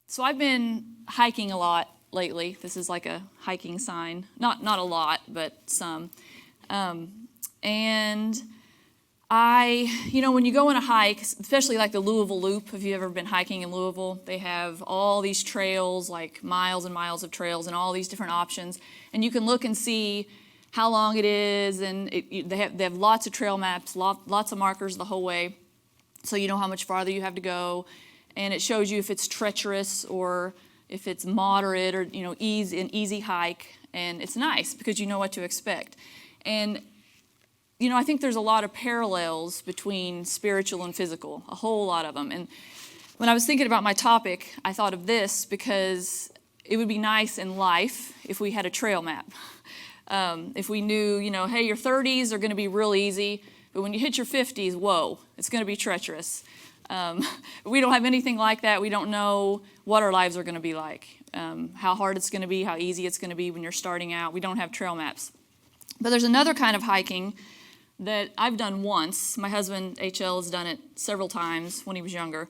So I've been hiking a lot lately. This is like a hiking sign. Not a lot, but some. And when you go on a hike, especially like the Louisville Loop, if you've ever been hiking in Louisville, they have all these trails, like miles and miles of trails and all these different options. And you can look and see how long it is, and they have lots of trail maps, lots of markers the whole way, so you know how much farther you have to go. And it shows you if it's treacherous or if it's moderate or, an easy hike. And it's nice because you know what to expect. And, I think there's a lot of parallels between spiritual and physical, a whole lot of them. And when I was thinking about my topic, I thought of this because it would be nice in life if we had a trail map. If we knew, hey, your 30s are going to be real easy, but when you hit your 50s, whoa, it's going to be treacherous. We don't have anything like that. We don't know what our lives are going to be like, how hard it's going to be, how easy it's going to be when you're starting out. We don't have trail maps. But there's another kind of hiking that I've done once. My husband, HL, has done it several times when he was younger.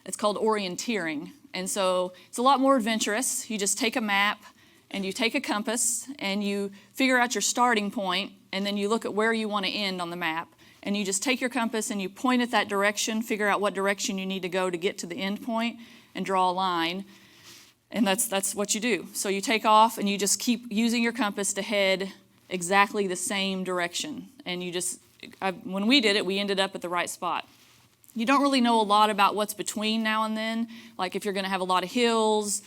It's called orienteering. And so it's a lot more adventurous. You just take a map and you take a compass and you figure out your starting point, and then you look at where you want to end on the map. And you just take your compass and you point it that direction, figure out what direction you need to go to get to the end point, and draw a line. And that's what you do. So you take off and you just keep using your compass to head exactly the same direction. And when we did it, we ended up at the right spot. You don't really know a lot about what's between now and then, like if you're going to have a lot of hills,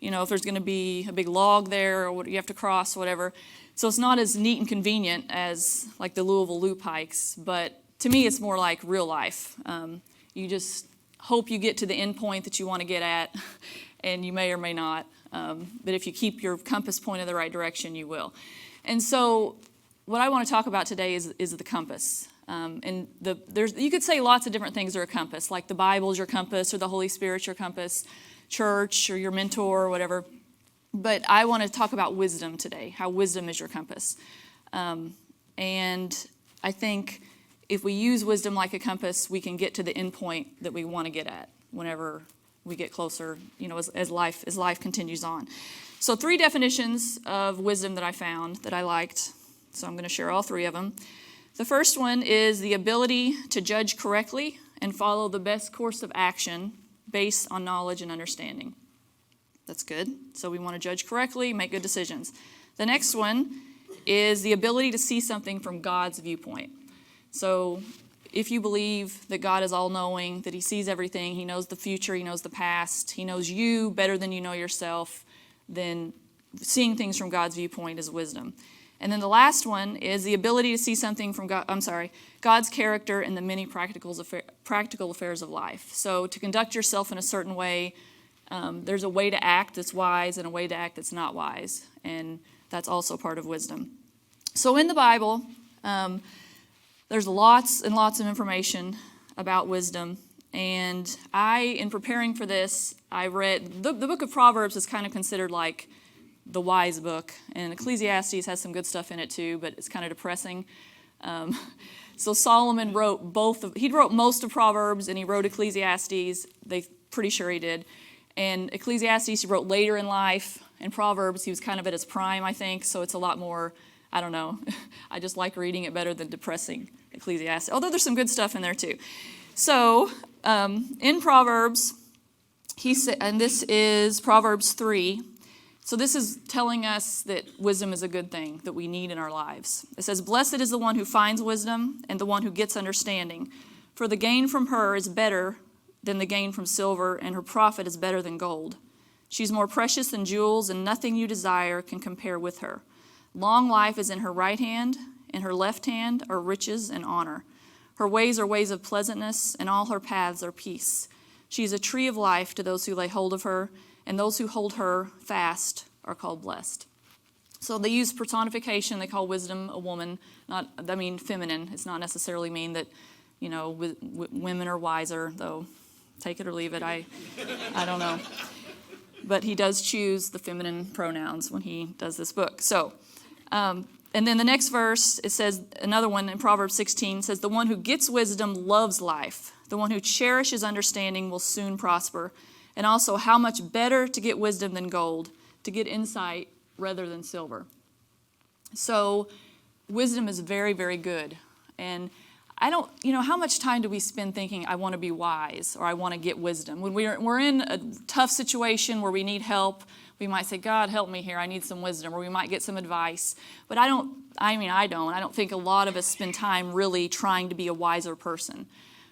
if there's going to be a big log there or what you have to cross, whatever. So it's not as neat and convenient as like the Louisville Loop hikes, but to me it's more like real life. You just hope you get to the end point that you want to get at, and you may or may not. But if you keep your compass pointed the right direction, you will. And so what I want to talk about today is the compass. You could say lots of different things are a compass, like the Bible is your compass, or the Holy Spirit's your compass, church or your mentor or whatever. But I want to talk about wisdom today, how wisdom is your compass. And I think if we use wisdom like a compass, we can get to the end point that we want to get at whenever we get closer, as life continues on. So 3 definitions of wisdom that I found that I liked. So I'm going to share all 3 of them. The first one is the ability to judge correctly and follow the best course of action based on knowledge and understanding. That's good. So we want to judge correctly, make good decisions. The next one is the ability to see something from God's viewpoint. So if you believe that God is all-knowing, that He sees everything, He knows the future, He knows the past, He knows you better than you know yourself, then seeing things from God's viewpoint is wisdom. And then the last one is the ability to see something from God's character in the many practical affairs of life. So to conduct yourself in a certain way, there's a way to act that's wise and a way to act that's not wise. And that's also part of wisdom. So in the Bible, there's lots and lots of information about wisdom. And in preparing for this, I read, the book of Proverbs is kind of considered like the wise book. And Ecclesiastes has some good stuff in it too, but it's kind of depressing. So Solomon wrote he wrote most of Proverbs and he wrote Ecclesiastes. Pretty sure he did. And Ecclesiastes he wrote later in life, and Proverbs he was kind of at his prime, I think, so it's a lot more, I don't know, I just like reading it better than depressing Ecclesiastes, although there's some good stuff in there too. So in Proverbs, he said, and this is Proverbs 3, so this is telling us that wisdom is a good thing that we need in our lives. It says, "Blessed is the one who finds wisdom and the one who gets understanding, for the gain from her is better than the gain from silver, and her profit is better than gold. She's more precious than jewels, and nothing you desire can compare with her. Long life is in her right hand, in her left hand are riches and honor. Her ways are ways of pleasantness, and all her paths are peace. She is a tree of life to those who lay hold of her, and those who hold her fast are called blessed." So they use personification. They call wisdom a woman, feminine. It's not necessarily mean that, women are wiser, though. Take it or leave it. I don't know. But he does choose the feminine pronouns when he does this book. So, and then the next verse, it says, another one in Proverbs 16 says, "The one who gets wisdom loves life. The one who cherishes understanding will soon prosper. And also, how much better to get wisdom than gold, to get insight rather than silver. So wisdom is very, very good. And I don't, how much time do we spend thinking, I want to be wise, or I want to get wisdom? When we're in a tough situation where we need help, we might say, God, help me here, I need some wisdom, or we might get some advice. But I don't think a lot of us spend time really trying to be a wiser person.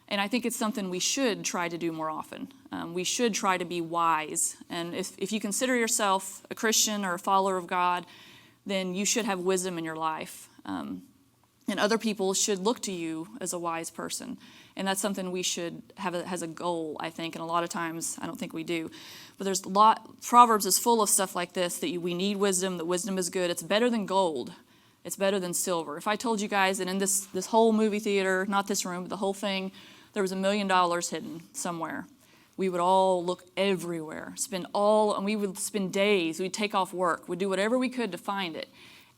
And I think it's something we should try to do more often. We should try to be wise. And if you consider yourself a Christian or a follower of God, then you should have wisdom in your life. And other people should look to you as a wise person. And that's something we should have as a goal, I think. And a lot of times, I don't think we do. But Proverbs is full of stuff like this, that we need wisdom, that wisdom is good. It's better than gold. It's better than silver. If I told you guys that in this whole movie theater, not this room, but the whole thing, there was $1 million hidden somewhere, we would all look everywhere, and we would spend days, we'd take off work, we'd do whatever we could to find it.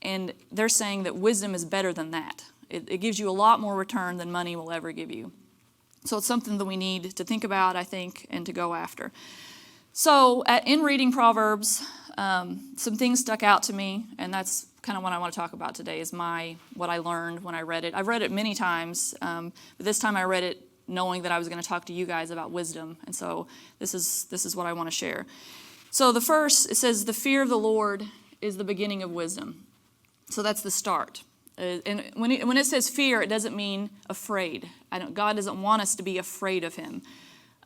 And they're saying that wisdom is better than that. It gives you a lot more return than money will ever give you. So it's something that we need to think about, I think, and to go after. So in reading Proverbs, some things stuck out to me, and that's kind of what I want to talk about today, is what I learned when I read it. I've read it many times, but this time I read it knowing that I was going to talk to you guys about wisdom, and so this is what I want to share. So the first, it says, the fear of the Lord is the beginning of wisdom. So that's the start. And when it says fear, it doesn't mean afraid. God doesn't want us to be afraid of him.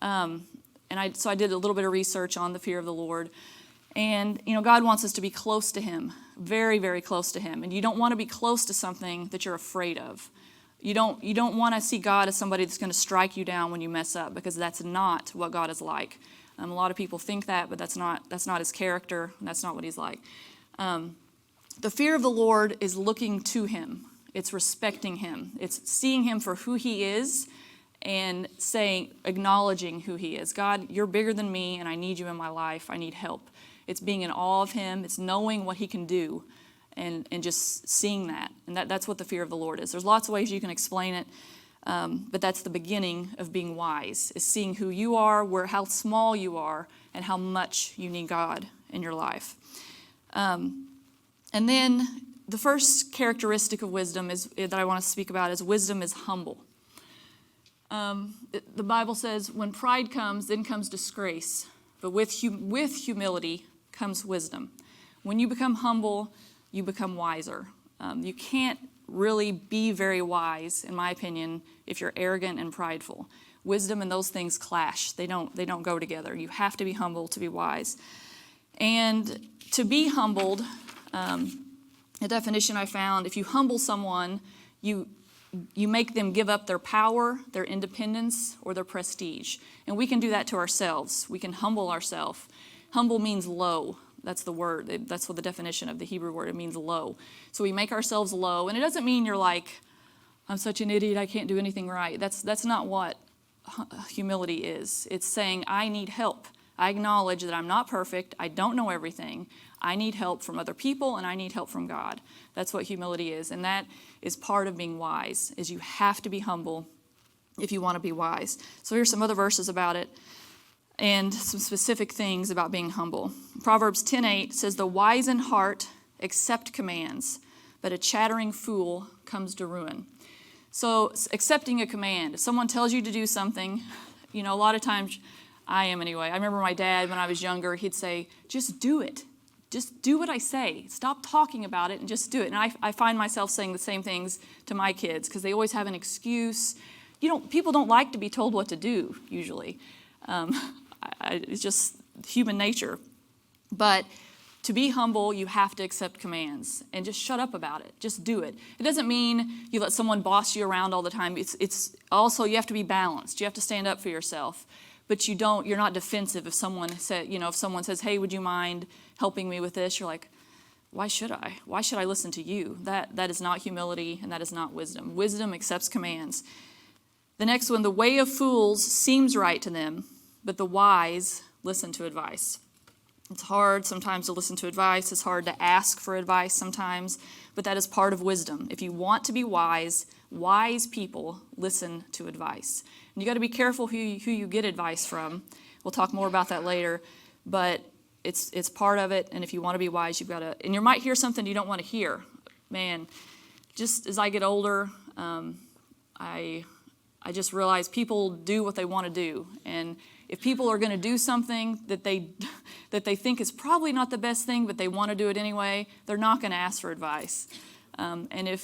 So I did a little bit of research on the fear of the Lord. And, God wants us to be close to him, very, very close to him. And you don't want to be close to something that you're afraid of. You don't want to see God as somebody that's going to strike you down when you mess up, because that's not what God is like. A lot of people think that, but that's not his character, and that's not what he's like. The fear of the Lord is looking to him. It's respecting him. It's seeing him for who he is and acknowledging who he is. God, you're bigger than me, and I need you in my life. I need help. It's being in awe of him. It's knowing what he can do and just seeing that. And that's what the fear of the Lord is. There's lots of ways you can explain it, but that's the beginning of being wise, is seeing who you are, how small you are, and how much you need God in your life. And then the first characteristic of wisdom that I want to speak about is wisdom is humble. The Bible says, when pride comes, then comes disgrace. But with humility comes wisdom. When you become humble, you become wiser. You can't really be very wise, in my opinion, if you're arrogant and prideful. Wisdom and those things clash. They don't go together. You have to be humble to be wise. And to be humbled, a definition I found, if you humble someone, you make them give up their power, their independence, or their prestige. And we can do that to ourselves. We can humble ourselves. Humble means low. That's the word. That's what the definition of the Hebrew word. It means low. So we make ourselves low. And it doesn't mean you're like, I'm such an idiot, I can't do anything right. That's not what humility is. It's saying, I need help. I acknowledge that I'm not perfect. I don't know everything. I need help from other people, and I need help from God. That's what humility is. And that is part of being wise, is you have to be humble if you want to be wise. So here's some other verses about it and some specific things about being humble. Proverbs 10:8 says, the wise in heart accept commands, but a chattering fool comes to ruin. So accepting a command. If someone tells you to do something, a lot of times, I am anyway. I remember my dad, when I was younger, he'd say, just do it. Just do what I say. Stop talking about it and just do it. And I find myself saying the same things to my kids because they always have an excuse. People don't like to be told what to do, usually. It's just human nature. But to be humble, you have to accept commands and just shut up about it. Just do it. It doesn't mean you let someone boss you around all the time. It's also, you have to be balanced. You have to stand up for yourself. But you're not defensive if someone says, hey, would you mind helping me with this? You're like, why should I? Why should I listen to you? That is not humility, and that is not wisdom. Wisdom accepts commands. The next one, the way of fools seems right to them, but the wise listen to advice. It's hard sometimes to listen to advice. It's hard to ask for advice sometimes, but that is part of wisdom. If you want to be wise, wise people listen to advice. And you got to be careful who you get advice from. We'll talk more about that later, but it's part of it, and if you want to be wise, you've got to, and you might hear something you don't want to hear. Man, just as I get older, I just realize people do what they want to do, and if people are going to do something that they think is probably not the best thing, but they want to do it anyway, they're not going to ask for advice. And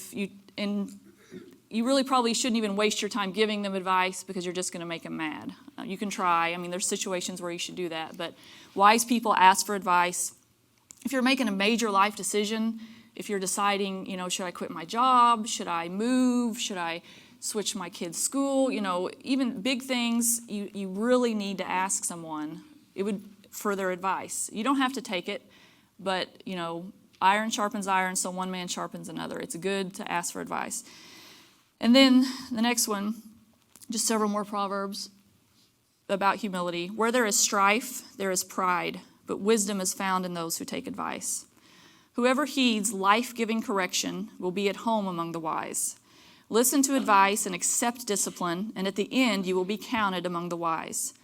you really probably shouldn't even waste your time giving them advice because you're just going to make them mad. You can try. I mean, there's situations where you should do that, but wise people ask for advice. If you're making a major life decision, if you're deciding, should I quit my job? Should I move? Should I switch my kid's school? Even big things, you really need to ask someone for their advice. You don't have to take it, but, iron sharpens iron, so one man sharpens another. It's good to ask for advice. And then the next one, just several more proverbs about humility. Where there is strife, there is pride, but wisdom is found in those who take advice. Whoever heeds life-giving correction will be at home among the wise. Listen to advice and accept discipline, and at the end you will be counted among the wise.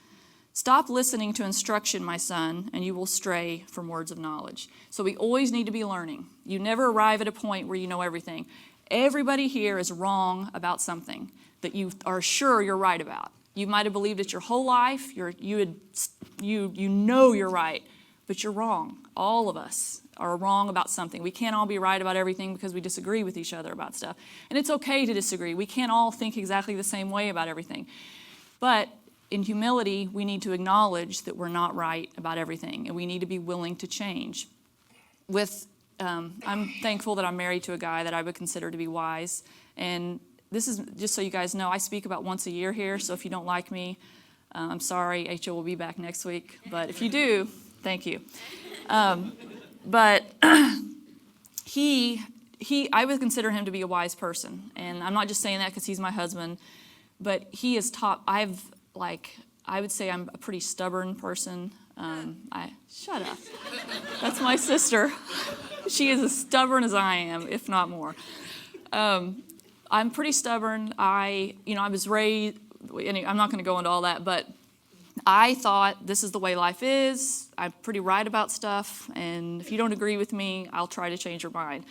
Stop listening to instruction, my son, and you will stray from words of knowledge. So we always need to be learning. You never arrive at a point where you know everything. Everybody here is wrong about something that you are sure you're right about. You might have believed it your whole life. You know you're right, but you're wrong. All of us are wrong about something. We can't all be right about everything because we disagree with each other about stuff. And it's okay to disagree. We can't all think exactly the same way about everything. But in humility, we need to acknowledge that we're not right about everything, and we need to be willing to change. I'm thankful that I'm married to a guy that I would consider to be wise. And this is, just so you guys know, I speak about once a year here, so if you don't like me, I'm sorry. H.O. will be back next week. But if you do, thank you. But I would consider him to be a wise person. And I'm not just saying that because he's my husband, but he has taught, I would say I'm a pretty stubborn person. Shut up. That's my sister. She is as stubborn as I am, if not more. I'm pretty stubborn. I was raised, I'm not going to go into all that, but I thought this is the way life is. I'm pretty right about stuff, and if you don't agree with me, I'll try to change your mind.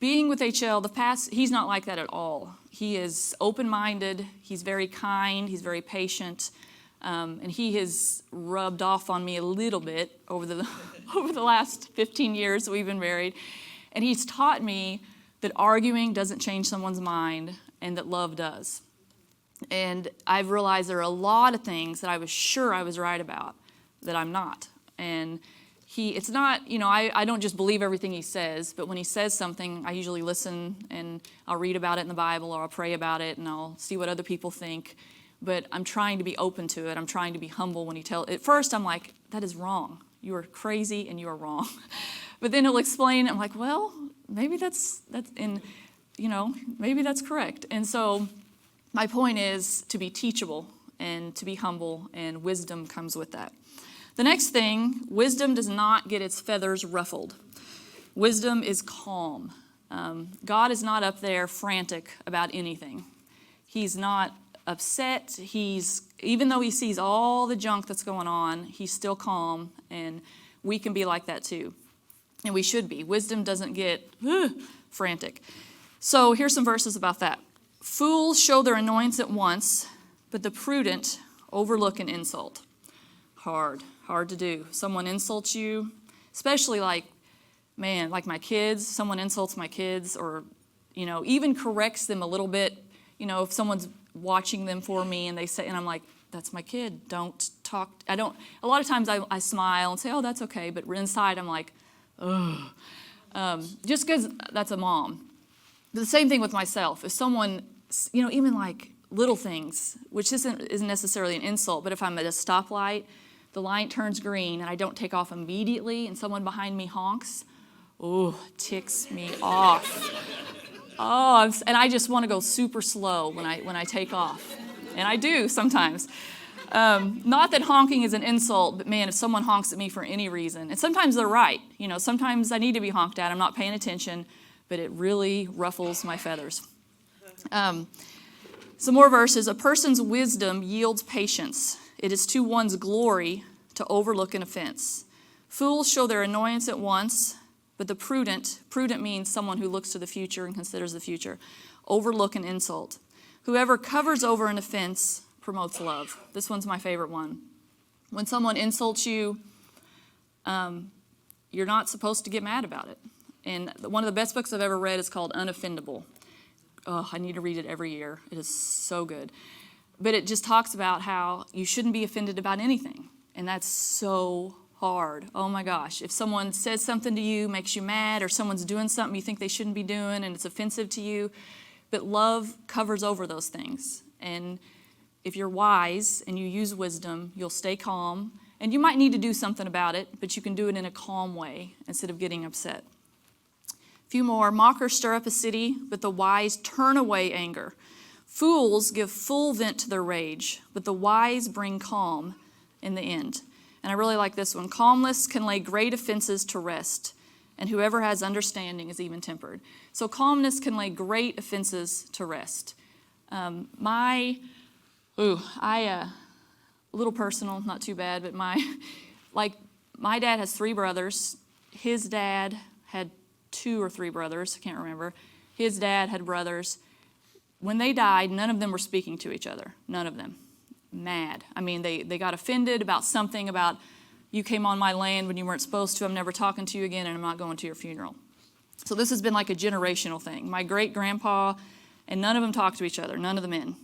Being with HL, he's not like that at all. He is open-minded. He's very kind. He's very patient. And he has rubbed off on me a little bit over the last 15 years that we've been married. And he's taught me that arguing doesn't change someone's mind and that love does. And I've realized there are a lot of things that I was sure I was right about that I'm not. And it's not, I don't just believe everything he says, but when he says something, I usually listen and I'll read about it in the Bible or I'll pray about it and I'll see what other people think. But I'm trying to be open to it. I'm trying to be humble when he tells. At first, I'm like, that is wrong. You are crazy and you are wrong. But then he'll explain. I'm like, well, maybe maybe that's correct. And so my point is to be teachable and to be humble, and wisdom comes with that. The next thing, wisdom does not get its feathers ruffled. Wisdom is calm. God is not up there frantic about anything. He's not upset. Even though he sees all the junk that's going on, he's still calm, and we can be like that too. And we should be. Wisdom doesn't get frantic. So here's some verses about that. Fools show their annoyance at once, but the prudent overlook an insult. Hard to do. Someone insults you, especially like my kids. Someone insults my kids, or even corrects them a little bit. If someone's watching them for me and they say, and I'm like, that's my kid, don't talk. A lot of times I smile and say, oh, that's okay, but inside I'm like, ugh. Just because that's a mom. The same thing with myself. If someone, even like little things, which isn't necessarily an insult, but if I'm at a stoplight, the light turns green and I don't take off immediately and someone behind me honks, ticks me off. And I just want to go super slow when I take off. And I do sometimes. Not that honking is an insult, but man, if someone honks at me for any reason, and sometimes they're right. Sometimes I need to be honked at. I'm not paying attention, but it really ruffles my feathers. Some more verses. A person's wisdom yields patience. It is to one's glory to overlook an offense. Fools show their annoyance at once, but the prudent means someone who looks to the future and considers the future, overlook an insult. Whoever covers over an offense promotes love. This one's my favorite one. When someone insults you, you're not supposed to get mad about it. And one of the best books I've ever read is called Unoffendable. Oh, I need to read it every year. It is so good. But it just talks about how you shouldn't be offended about anything. And that's so hard. Oh my gosh. If someone says something to you, makes you mad, or someone's doing something you think they shouldn't be doing and it's offensive to you, but love covers over those things. And if you're wise and you use wisdom, you'll stay calm. And you might need to do something about it, but you can do it in a calm way instead of getting upset. A few more. Mockers stir up a city, but the wise turn away anger. Fools give full vent to their rage, but the wise bring calm in the end. And I really like this one. Calmness can lay great offenses to rest, and whoever has understanding is even-tempered. So calmness can lay great offenses to rest. A little personal, not too bad, but my dad has 3 brothers. His dad had 2 or 3 brothers, I can't remember. His dad had brothers. When they died, none of them were speaking to each other. None of them. Mad. I mean, they got offended about something about, you came on my land when you weren't supposed to, I'm never talking to you again, and I'm not going to your funeral. So this has been like a generational thing. My great-grandpa, and none of them talk to each other, none of the men.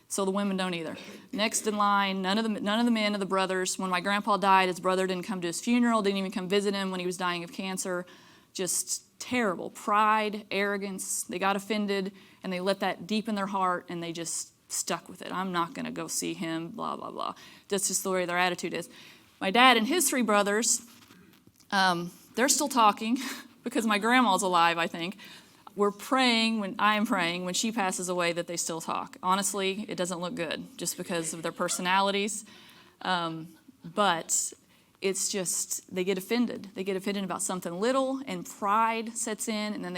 So the women don't either. Next in line, none of the men of the brothers. When my grandpa died, his brother didn't come to his funeral, didn't even come visit him when he was dying of cancer. Just terrible. Pride, arrogance. They got offended, and they let that deep in their heart, and they just stuck with it. I'm not going to go see him, blah, blah, blah. That's just the way their attitude is. My dad and his 3 brothers, they're still talking because my grandma's alive, I think. We're praying, when she passes away, that they still talk. Honestly, it doesn't look good just because of their personalities. But it's just, they get offended. They get offended about something little, and pride sets in, and then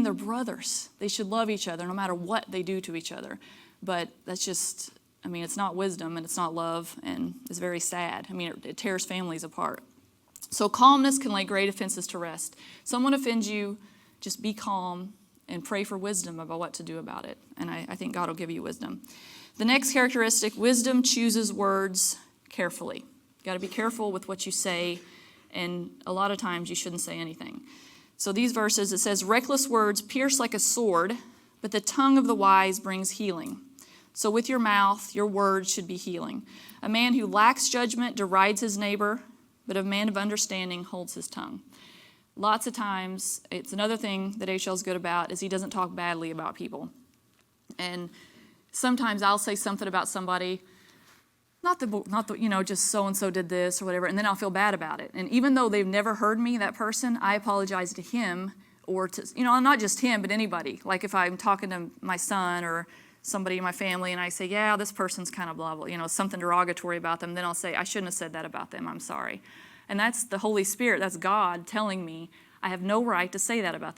they're brothers. They should love each other no matter what they do to each other. But that's just, it's not wisdom, and it's not love, and it's very sad. It tears families apart. So calmness can lay great offenses to rest. Someone offends you, just be calm and pray for wisdom about what to do about it. And I think God will give you wisdom. The next characteristic, wisdom chooses words carefully. You got to be careful with what you say, and a lot of times you shouldn't say anything. So these verses, it says, reckless words pierce like a sword, but the tongue of the wise brings healing. So with your mouth, your words should be healing. A man who lacks judgment derides his neighbor, but a man of understanding holds his tongue. Lots of times, it's another thing that HL's good about, is he doesn't talk badly about people. And sometimes I'll say something about somebody, not the just so-and-so did this or whatever, and then I'll feel bad about it. And even though they've never heard me, that person, I apologize to him, or to, not just him, but anybody. Like if I'm talking to my son or somebody in my family and I say, yeah, this person's kind of blah, blah, something derogatory about them, then I'll say, I shouldn't have said that about them, I'm sorry. And that's the Holy Spirit, that's God telling me I have no right to say that about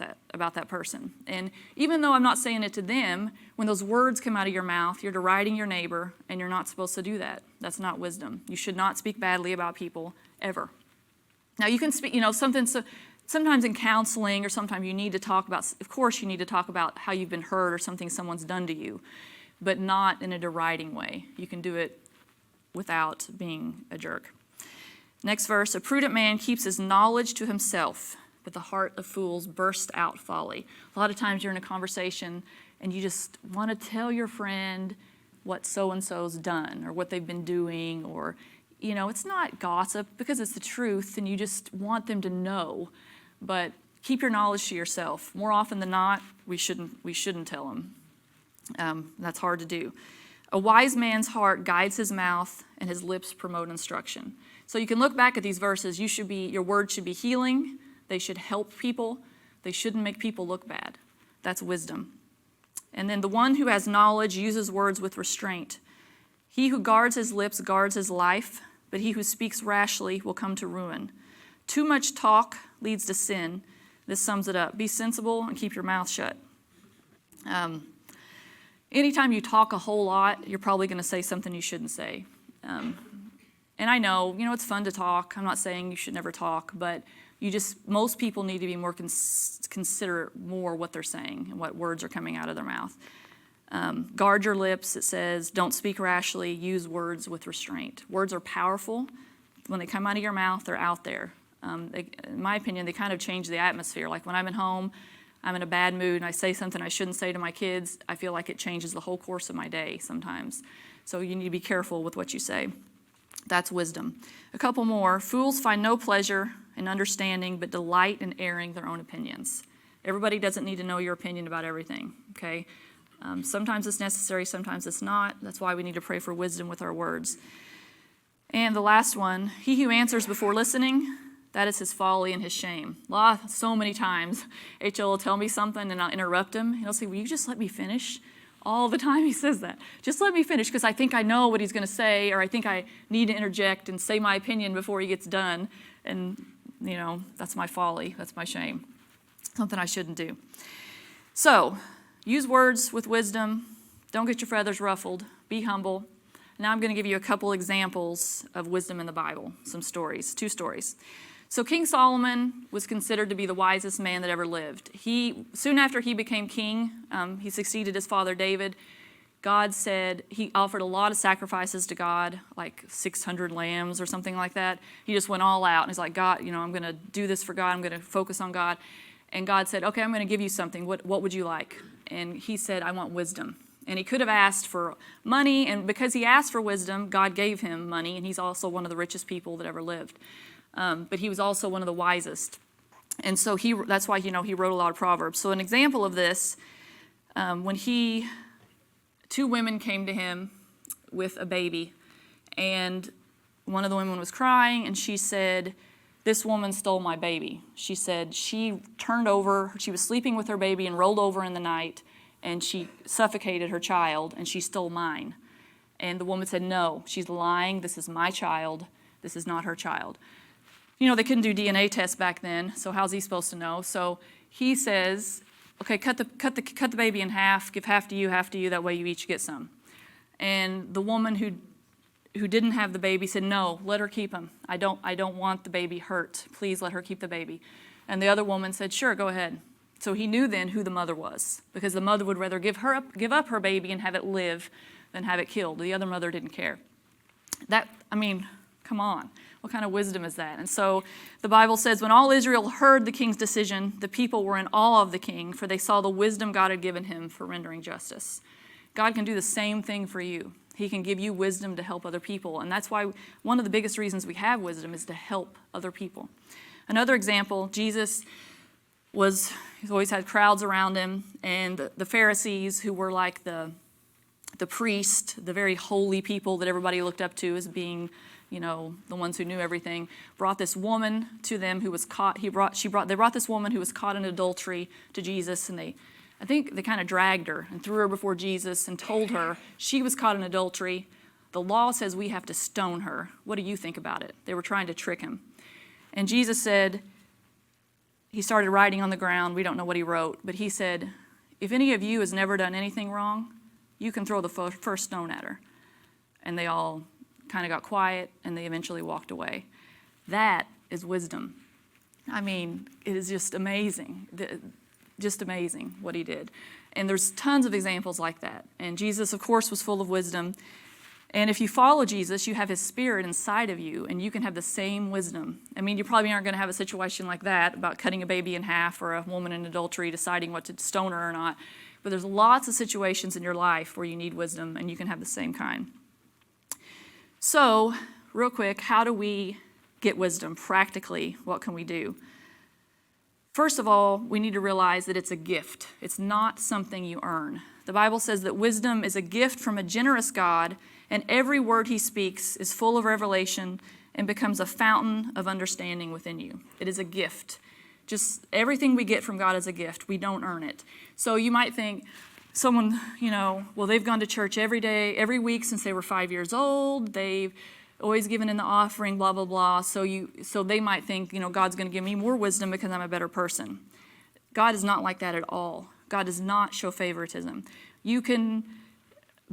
that person. And even though I'm not saying it to them, when those words come out of your mouth, you're deriding your neighbor, and you're not supposed to do that. That's not wisdom. You should not speak badly about people, ever. Now you can speak, sometimes in counseling or sometimes you need to talk about, of course you need to talk about how you've been hurt or something someone's done to you, but not in a deriding way. You can do it without being a jerk. Next verse, a prudent man keeps his knowledge to himself, but the heart of fools bursts out folly. A lot of times you're in a conversation and you just want to tell your friend what so-and-so's done or what they've been doing, or, it's not gossip because it's the truth and you just want them to know, but keep your knowledge to yourself. More often than not, we shouldn't tell them. That's hard to do. A wise man's heart guides his mouth and his lips promote instruction. So you can look back at these verses. Your words should be healing. They should help people. They shouldn't make people look bad. That's wisdom. And then the one who has knowledge uses words with restraint. He who guards his lips guards his life, but he who speaks rashly will come to ruin. Too much talk leads to sin. This sums it up. Be sensible and keep your mouth shut. Anytime you talk a whole lot, you're probably going to say something you shouldn't say. And I know, it's fun to talk. I'm not saying you should never talk, but most people need to be more consider more what they're saying and what words are coming out of their mouth. Guard your lips, it says. Don't speak rashly. Use words with restraint. Words are powerful. When they come out of your mouth, they're out there. In my opinion, they kind of change the atmosphere. Like when I'm at home, I'm in a bad mood, and I say something I shouldn't say to my kids, I feel like it changes the whole course of my day sometimes. So you need to be careful with what you say. That's wisdom. A couple more. Fools find no pleasure in understanding, but delight in airing their own opinions. Everybody doesn't need to know your opinion about everything, okay? Sometimes it's necessary, sometimes it's not. That's why we need to pray for wisdom with our words. And the last one, he who answers before listening, that is his folly and his shame. So many times, H.L. will tell me something and I'll interrupt him. He'll say, will you just let me finish? All the time he says that. Just let me finish because I think I know what he's going to say, or I think I need to interject and say my opinion before he gets done. And, that's my folly. That's my shame. Something I shouldn't do. So, use words with wisdom. Don't get your feathers ruffled. Be humble. Now I'm going to give you a couple examples of wisdom in the Bible. Some stories. 2 stories. So King Solomon was considered to be the wisest man that ever lived. Soon after he became king, he succeeded his father David. God said he offered a lot of sacrifices to God, like 600 lambs or something like that. He just went all out. And he's like, God, I'm going to do this for God. I'm going to focus on God. And God said, okay, I'm going to give you something. What would you like? And he said, I want wisdom. And he could have asked for money. And because he asked for wisdom, God gave him money. And he's also one of the richest people that ever lived. But he was also one of the wisest. And so that's why, he wrote a lot of Proverbs. So an example of this, when 2 women came to him with a baby, and one of the women was crying, and she said, this woman stole my baby. She said she turned over, she was sleeping with her baby and rolled over in the night, and she suffocated her child, and she stole mine. And the woman said, no, she's lying. This is my child. This is not her child. They couldn't do DNA tests back then, so how's he supposed to know? So he says, okay, cut the baby in half, give half to you, that way you each get some. And the woman who didn't have the baby said, no, let her keep him. I don't want the baby hurt. Please let her keep the baby. And the other woman said, sure, go ahead. So he knew then who the mother was, because the mother would rather give up her baby and have it live than have it killed. The other mother didn't care. Come on. What kind of wisdom is that? And so the Bible says, when all Israel heard the king's decision, the people were in awe of the king, for they saw the wisdom God had given him for rendering justice. God can do the same thing for you. He can give you wisdom to help other people. And that's why one of the biggest reasons we have wisdom is to help other people. Another example, he's always had crowds around him, and the Pharisees, who were like the priest, the very holy people that everybody looked up to as being the ones who knew everything, brought this woman to them who was caught. They brought this woman who was caught in adultery to Jesus, and I think they kind of dragged her and threw her before Jesus and told her she was caught in adultery. The law says we have to stone her. What do you think about it? They were trying to trick him. And Jesus said, he started writing on the ground. We don't know what he wrote, but he said, if any of you has never done anything wrong, you can throw the first stone at her. And they all kind of got quiet, and they eventually walked away. That is wisdom. It is just amazing what he did. And there's tons of examples like that. And Jesus, of course, was full of wisdom. And if you follow Jesus, you have his spirit inside of you, and you can have the same wisdom. You probably aren't going to have a situation like that about cutting a baby in half or a woman in adultery deciding what to stone her or not. But there's lots of situations in your life where you need wisdom, and you can have the same kind. So, real quick, how do we get wisdom? Practically, what can we do? First of all, we need to realize that it's a gift. It's not something you earn. The Bible says that wisdom is a gift from a generous God, and every word he speaks is full of revelation and becomes a fountain of understanding within you. It is a gift. Just everything we get from God is a gift. We don't earn it. So you might think, someone, they've gone to church every day, every week since they were 5 years old. They've always given in the offering, blah, blah, blah. So they might think, God's going to give me more wisdom because I'm a better person. God is not like that at all. God does not show favoritism. You can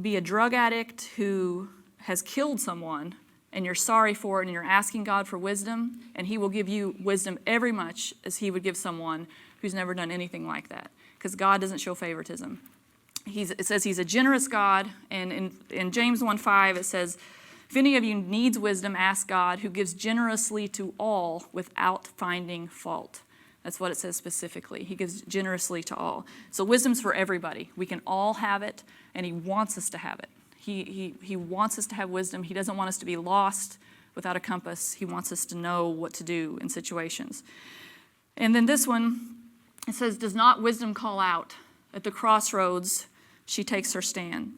be a drug addict who has killed someone and you're sorry for it and you're asking God for wisdom, and he will give you wisdom every much as he would give someone who's never done anything like that, because God doesn't show favoritism. It says he's a generous God, and in James 1:5 it says, if any of you needs wisdom, ask God, who gives generously to all without finding fault. That's what it says specifically. He gives generously to all. So wisdom's for everybody. We can all have it, and he wants us to have it. He wants us to have wisdom. He doesn't want us to be lost without a compass. He wants us to know what to do in situations. And then this one, it says, does not wisdom call out? At the crossroads, she takes her stand.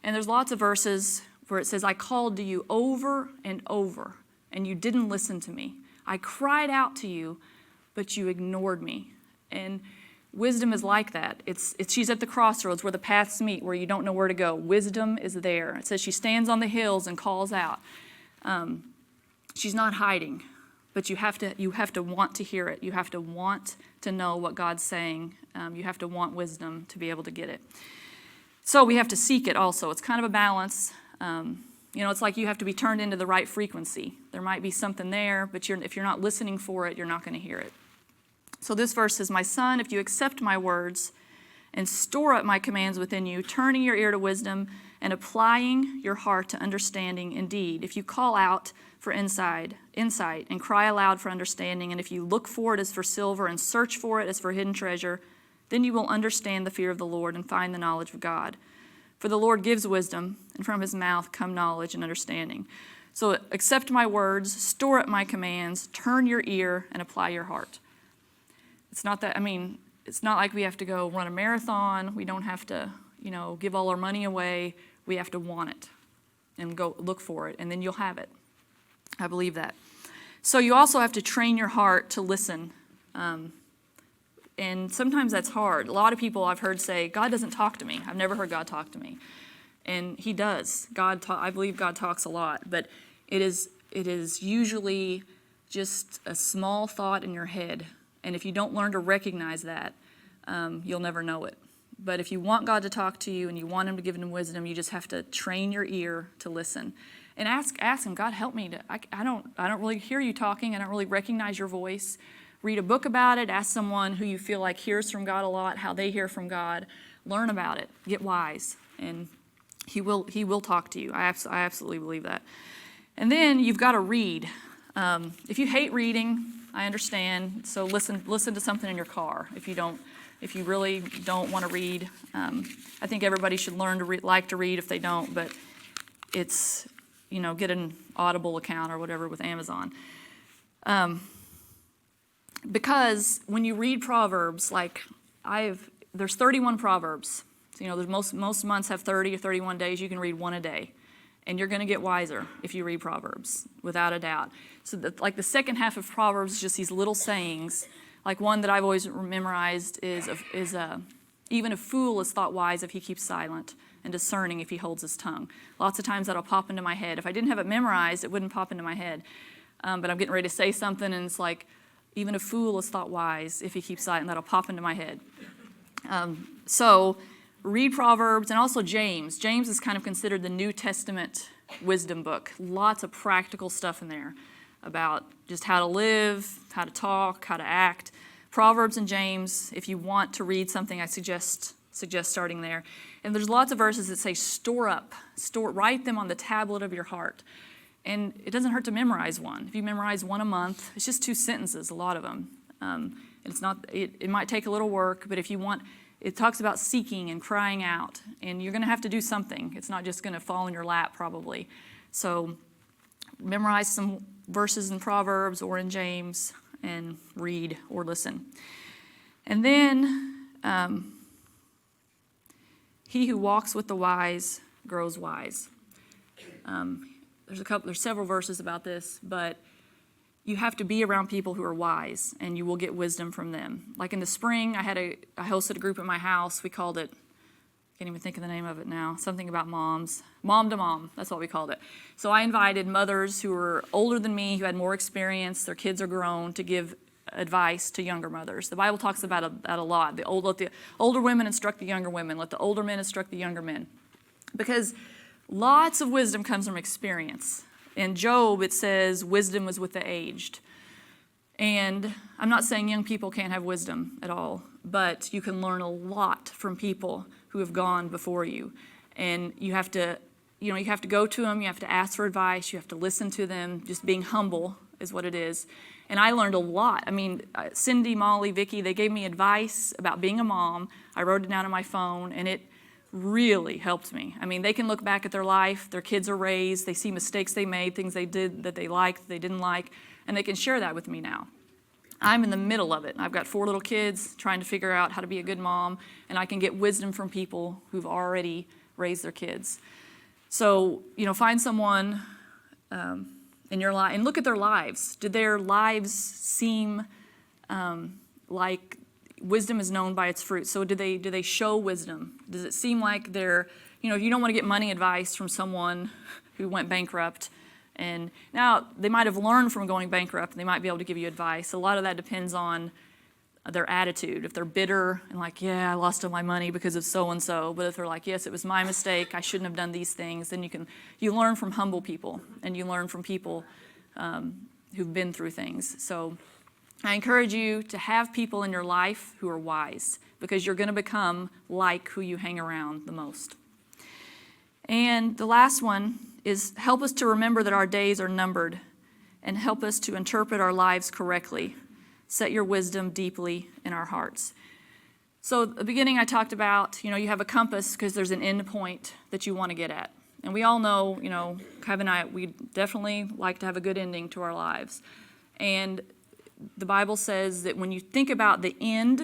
And there's lots of verses where it says, I called to you over and over, and you didn't listen to me. I cried out to you, but you ignored me. And wisdom is like that. She's at the crossroads where the paths meet, where you don't know where to go. Wisdom is there. It says she stands on the hills and calls out. She's not hiding, but you have to want to hear it. You have to want to know what God's saying. You have to want wisdom to be able to get it. So we have to seek it also. It's kind of a balance. It's like you have to be turned into the right frequency. There might be something there, but if you're not listening for it, you're not going to hear it. So this verse says, my son, if you accept my words and store up my commands within you, turning your ear to wisdom and applying your heart to understanding, indeed, if you call out for insight and cry aloud for understanding, and if you look for it as for silver and search for it as for hidden treasure, then you will understand the fear of the Lord and find the knowledge of God. For the Lord gives wisdom, and from his mouth come knowledge and understanding. So accept my words, store up my commands, turn your ear, and apply your heart. It's not like we have to go run a marathon. We don't have to, give all our money away. We have to want it and go look for it, and then you'll have it. I believe that. So you also have to train your heart to listen. And sometimes that's hard. A lot of people I've heard say, God doesn't talk to me. I've never heard God talk to me. And he does. I believe God talks a lot, but it is usually just a small thought in your head. And if you don't learn to recognize that, you'll never know it. But if you want God to talk to you and you want him to give him wisdom, you just have to train your ear to listen. And ask him, God, help me. I don't really hear you talking. I don't really recognize your voice. Read a book about it. Ask someone who you feel like hears from God a lot, how they hear from God. Learn about it. Get wise. And he will talk to you. I absolutely believe that. And then you've got to read. If you hate reading, I understand. So listen to something in your car. If you really don't want to read, I think everybody should learn to like to read if they don't. But it's get an Audible account or whatever with Amazon. Because when you read Proverbs, there's 31 Proverbs. So, there's most months have 30 or 31 days. You can read one a day, and you're going to get wiser if you read Proverbs, without a doubt. So, the second half of Proverbs is just these little sayings. Like one that I've always memorized is even a fool is thought wise if he keeps silent, and discerning if he holds his tongue. Lots of times that'll pop into my head. If I didn't have it memorized, it wouldn't pop into my head. But I'm getting ready to say something, and it's like, even a fool is thought wise if he keeps silent, and that'll pop into my head. So read Proverbs, and also James. James is kind of considered the New Testament wisdom book. Lots of practical stuff in there about just how to live, how to talk, how to act. Proverbs and James, if you want to read something, I suggest starting there. And there's lots of verses that say write them on the tablet of your heart. And it doesn't hurt to memorize one. If you memorize one a month, it's just 2 sentences, a lot of them. It might take a little work, but if you want, it talks about seeking and crying out, and you're going to have to do something. It's not just going to fall in your lap, probably. So memorize some verses in Proverbs or in James and read or listen. And then he who walks with the wise grows wise. There's several verses about this, but you have to be around people who are wise, and you will get wisdom from them. Like in the spring, I hosted a group at my house. We called it, can't even think of the name of it now, something about moms. Mom to Mom, that's what we called it. So I invited mothers who were older than me, who had more experience, their kids are grown, to give advice to younger mothers. The Bible talks about that a lot. Let the older women instruct the younger women. Let the older men instruct the younger men. Because Lots of wisdom comes from experience. In Job, it says wisdom was with the aged. And I'm not saying young people can't have wisdom at all, but you can learn a lot from people who have gone before you. And you have to go to them, you have to ask for advice, you have to listen to them. Just being humble is what it is. And I learned a lot. I mean, Cindy, Molly, Vicki, they gave me advice about being a mom. I wrote it down on my phone, and it really helped me. I mean, they can look back at their life, their kids are raised, they see mistakes they made, things they did that they liked, that they didn't like, and they can share that with me now. I'm in the middle of it. I've got 4 little kids trying to figure out how to be a good mom, and I can get wisdom from people who've already raised their kids. So, find someone in your life and look at their lives. Did their lives seem like wisdom is known by its fruit? So do they show wisdom? Does it seem like they're, if you don't want to get money advice from someone who went bankrupt, and now they might have learned from going bankrupt, and they might be able to give you advice. A lot of that depends on their attitude. If they're bitter and like, yeah, I lost all my money because of so-and-so, but if they're like, yes, it was my mistake, I shouldn't have done these things, then you learn from humble people, and you learn from people who've been through things. So I encourage you to have people in your life who are wise, because you're going to become like who you hang around the most. And the last one is help us to remember that our days are numbered, and help us to interpret our lives correctly. Set your wisdom deeply in our hearts. So at the beginning I talked about, you have a compass because there's an end point that you want to get at. And we all know, Kevin and I, we definitely like to have a good ending to our lives. And the Bible says that when you think about the end,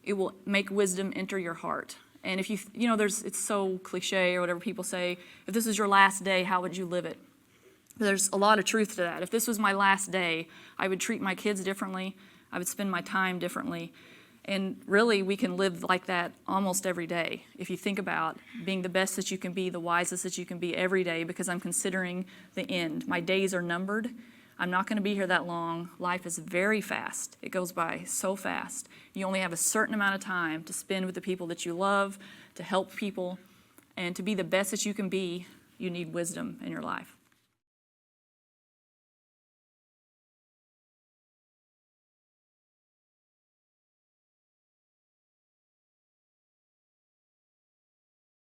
it will make wisdom enter your heart. And if it's so cliche or whatever people say, if this is your last day, how would you live it? There's a lot of truth to that. If this was my last day, I would treat my kids differently. I would spend my time differently. And really, we can live like that almost every day. If you think about being the best that you can be, the wisest that you can be every day, because I'm considering the end. My days are numbered. I'm not going to be here that long. Life is very fast. It goes by so fast. You only have a certain amount of time to spend with the people that you love, to help people, and to be the best that you can be, you need wisdom in your life.